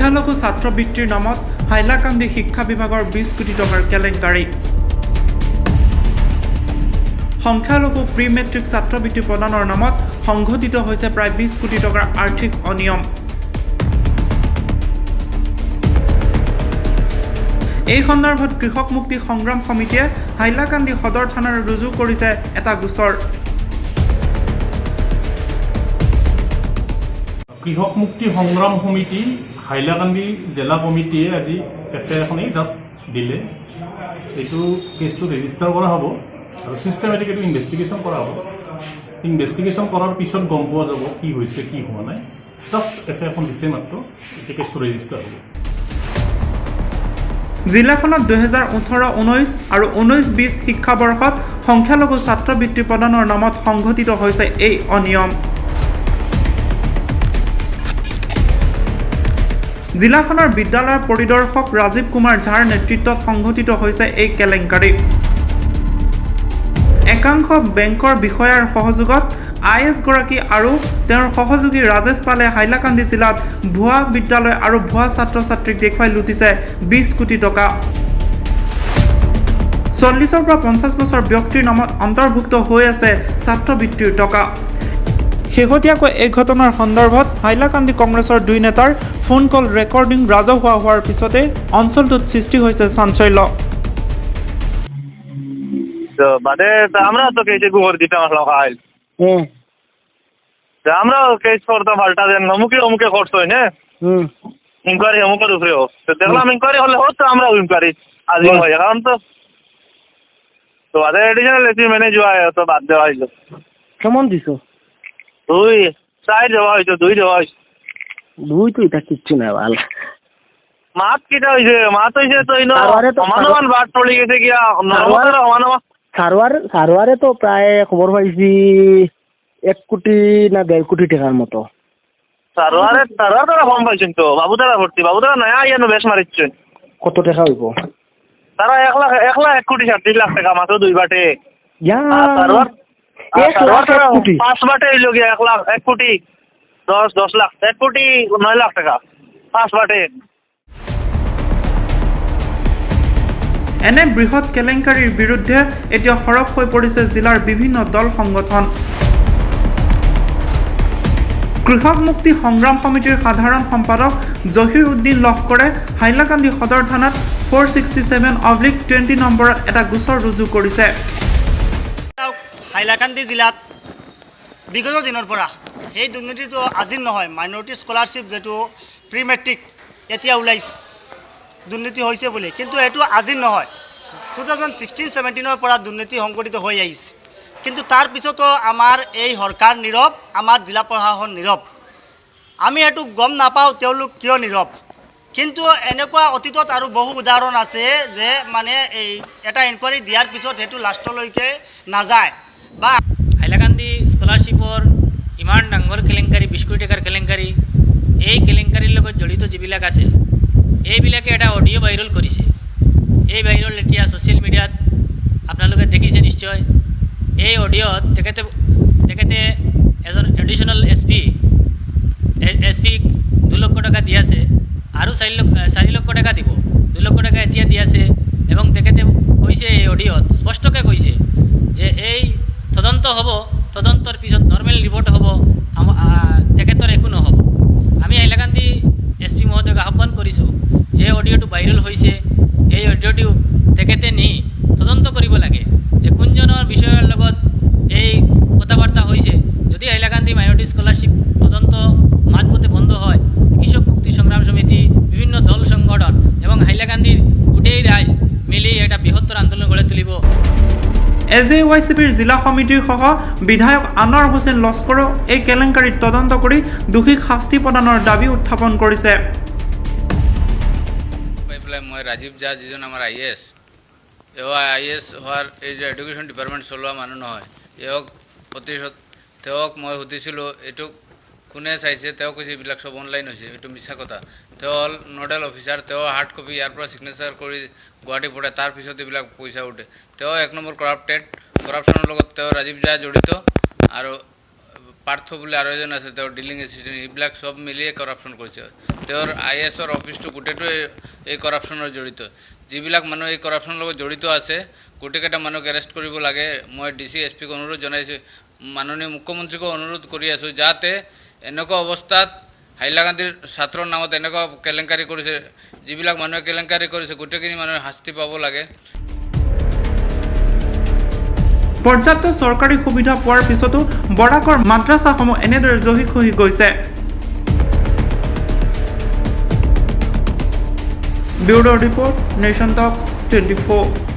সংখ্যালঘু ছাত্ৰবৃত্তিৰ নামত হাইলাকান্দি শিক্ষা বিভাগৰ 20 কোটি টকাৰ কেলেংকাৰী। সংখ্যালঘু প্ৰি মেট্ৰিক ছাত্ৰবৃত্তি প্ৰদানৰ নামত সংঘটিত হৈছে প্ৰায় 20 কোটি টকাৰ আৰ্থিক অনিয়ম। এই সন্দৰ্ভত কৃষক মুক্তি সংগ্ৰাম সমিতিয়ে হাইলাকান্দি সদৰ থানাত ৰুজু কৰিছে এটা গোচৰ। কৃষক মুক্তি সংগ্ৰাম সমিতি হাইলাকান্দি জিলা কমিটিয়ে আজি এখনেই জাষ্ট দিলে। এইটো কেছটো ৰেজিষ্টাৰ কৰা হ'ব আৰু চিষ্টেমেটিক এইটো ইনভেষ্টিগেশ্যন কৰা হ'ব। ইনভেষ্টিগেশ্যন কৰাৰ পিছত গম পোৱা যাব কি হৈছে কি হোৱা নাই। জাষ্ট এখন দিছে মাত্ৰ, এতিয়া কেছটো ৰেজিষ্টাৰ হ'ব। জিলাখনত 2018-19 আৰু 19-20 শিক্ষাবৰ্ষত সংখ্যালঘু ছাত্ৰবৃত্তি প্ৰদানৰ নামত সংঘটিত হৈছে এই অনিয়ম। জিলাখনৰ বিদ্যালয়ৰ পৰিদৰ্শক ৰাজীৱ কুমাৰ ঝাৰ নেতৃত্বত সংঘটিত হৈছে এই কেলেংকাৰী। একাংশ বেংকৰ বিষয়াৰ সহযোগত IS গৰাকী আৰু তেওঁৰ সহযোগী ৰাজেশ পালে হাইলাকান্দি জিলাত ভুৱা বিদ্যালয় আৰু ভুৱা ছাত্ৰ ছাত্ৰীক দেখুৱাই লুটিছে 20 কোটি টকা। 40 পৰা 50 বছৰ ব্যক্তিৰ নামত অন্তৰ্ভুক্ত হৈ আছে ছাত্ৰবৃত্তিৰ টকা। শেহতীয়াকৈ এই ঘটনাৰ সন্দৰ্ভত হাইলাকান্দি কংগ্ৰেছৰ 2 নেতাৰ ফোন কল ৰেকৰ্ডিং ৰাজহুৱা হোৱাৰ পিছতে অঞ্চলটোত সৃষ্টি হৈছে চাঞ্চল্য। আমরা তো কেসে গোবর দিতাম আসলাম খাইল আমরা কেস করতাম পাল্টা দেন অমুকে অমুকে করছো না ইনকোয়ারি অমুকের উপরে হোক দেখলাম ইনকোয়ারি হলে হোক তো আমরা ইনকোয়ারি আজিম হয়ে কারণ তো বাদে এডিশনাল এসি ম্যানেজ হয় তো বাদ দেওয়া হইলো। কেমন দিছো? 2 4 দেওয়া হয়েছে 2 দেওয়া হয়েছে 2 তো এটা কিচ্ছু না ভাল মাত কিটা হয়েছে মাত হয়েছে তো সমানমান বাদ পড়ে গেছে গিয়া সমানমান সারোয়ারে তো প্রায় খবর পাইছি 1 কোটি না 1.5 কোটি টাকার মতো। সারোয়ারে তারা কম পাইছেন তো বাবুদারা ভর্তি বাবুদারা নয়া ইয়ানো বেশ মারিচ্ছেন। কত টাকা হইব? তারা 1 লাখ 1 কোটি 37 লাখ টাকা মাত্র 2 বাটে। সারোয়ার 5 বাটে হইল গিয়া 1 কোটি 10 লাখ 1 কোটি 9 লাখ টাকা 5 বাটে। এনে বৃহৎ কেলেংকাৰীৰ বিৰুদ্ধে এতিয়া সৰব হৈ পৰিছে জিলাৰ বিভিন্ন দল সংগঠন। কৃষক মুক্তি সংগ্ৰাম সমিতিৰ সাধাৰণ সম্পাদক জহিৰ উদ্দিন লস্কৰে হাইলাকান্দি সদৰ থানাত 467/20 নম্বৰত এটা গোচৰ ৰুজু কৰিছে। হাইলাকান্দি জিলাত বিগত দিনৰ পৰা এই দুৰ্নীতিটো আজিৰ নহয়। মাইনৰিটি স্কলাৰশ্বিপ যিটো প্ৰি মেট্ৰিক এতিয়া ওলাইছে দুৰ্নীতি হৈছে বুলি, কিন্তু এইটো আজিৰ নহয়। 2016-17 পৰা দুৰ্নীতি সংঘটিত হৈ আহিছে, কিন্তু তাৰ পিছতো আমাৰ এই সৰকাৰ নীৰৱ, আমাৰ জিলা প্ৰশাসন নীৰৱ। আমি এইটো গম নাপাওঁ তেওঁলোক কিয় নীৰৱ। কিন্তু এনেকুৱা অতীতত আৰু বহু উদাহৰণ আছে যে মানে এই এটা ইনকুৱাৰী দিয়াৰ পিছত সেইটো লাষ্টলৈকে নাযায়। বা হাইলাকান্দি স্কলাৰশ্বিপৰ ইমান ডাঙৰ কেলেংকাৰী 20 কোটি টকাৰ কেলেংকাৰী, এই কেলেংকাৰীৰ লগত জড়িত যিবিলাক আছে এইবিলাকে এটা অডিঅ' ভাইৰেল কৰিছে। এই ভাইৰেল এতিয়া ছ'চিয়েল মিডিয়াত আপোনালোকে দেখিছে নিশ্চয়। এই অডিঅ'ত তেখেতে এজন এডিশ্যনেল এছ পিক 2 লক্ষ টকা দি আছে আৰু 4 লক্ষ টাকা দিব। 2 লক্ষ টাকা এতিয়া দি আছে এবং তেখেতে কৈছে এই অডিঅ'ত স্পষ্টকৈ কৈছে যে এই তদন্ত হ'ব, তদন্তৰ পিছত নৰ্মেল ৰিপৰ্ট হ'ব, তেখেতৰ একো নহ'ব। আমি হাইলাকান্দি SP মহোদয়ক আহ্বান কৰিছোঁ যে অডিঅ'টো ভাইৰেল হৈছে, এই অডিঅ'টো তেখেতে নি তদন্ত কৰিব লাগে যে কোনজনৰ বিষয়ৰ লগত এই কথা বাৰ্তা হৈছে। যদি হাইলাকান্দি মাইনৰিটি স্কলাৰশ্বিপ তদন্ত মাঝপথে বন্ধ হয়, কৃষক মুক্তি সংগ্ৰাম সমিতি, বিভিন্ন দল সংগঠন এবং হাইলাকান্দিৰ গোটেই ৰাইজ মিলি এটা বৃহত্তৰ আন্দোলন গঢ়ি তুলিব। AJYCPৰ জিলা সমিতিৰ সহ বিধায়ক আনোৱাৰ হোসেন লস্কৰেও এই কেলেংকাৰীত তদন্ত কৰি দোষীক শাস্তি প্ৰদানৰ দাবী উত্থাপন কৰিছে। মই ৰাজীৱ ঝা যিজন আমাৰ IAS, IAS হোৱাৰ এই যে এডুকেশ্যন ডিপাৰ্টমেণ্ট চলোৱা মানুহ নহয়, তেওঁক মই সুধিছিলোঁ এইটো কোনে চাইছে। তেওঁ কৈছে এইবিলাক চব অনলাইন হৈছে, এইটো মিছা কথা। তেওঁ হ'ল নডেল অফিচাৰ, তেওঁ হাৰ্ড কপি ইয়াৰ পৰা ছিগনেচাৰ কৰি গুৱাহাটী পঠায়, তাৰপিছত এইবিলাক পইচা উঠে। তেওঁ 1 নম্বৰ কৰাপশ্যনৰ লগত তেওঁ ৰাজীৱ ঝা জড়িত আৰু পাৰ্থ বুলি আৰু এজন আছে তেওঁৰ ডিলিং এছিষ্টেণ্ট এইবিলাক চব মিলিয়ে কৰাপশ্যন কৰিছে তেওঁৰ IASৰ অফিচটো গোটেইটো এই কৰাপশ্যনৰ জড়িত যিবিলাক মানুহ এই কৰাপশ্যনৰ লগত জড়িত আছে গোটেইকেইটা মানুহক এৰেষ্ট কৰিব লাগে মই DC SP ক অনুৰোধ জনাইছোঁ মাননীয় মুখ্যমন্ত্ৰীক অনুৰোধ কৰি আছোঁ যাতে এনেকুৱা অৱস্থাত হাইলাকান্দিৰ ছাত্ৰৰ নামত এনেকুৱা কেলেংকাৰী কৰিছে যিবিলাক মানুহে কেলেংকাৰী কৰিছে গোটেইখিনি মানুহে শাস্তি পাব লাগে পৰ্যাপ্ত চৰকাৰী সুবিধা পোৱাৰ পিছতো বৰাকৰ মাদ্ৰাছাসমূহ এনেদৰে জহি খহি গৈছে ব্যুৰো ৰিপৰ্ট নেশ্যন টক্স 24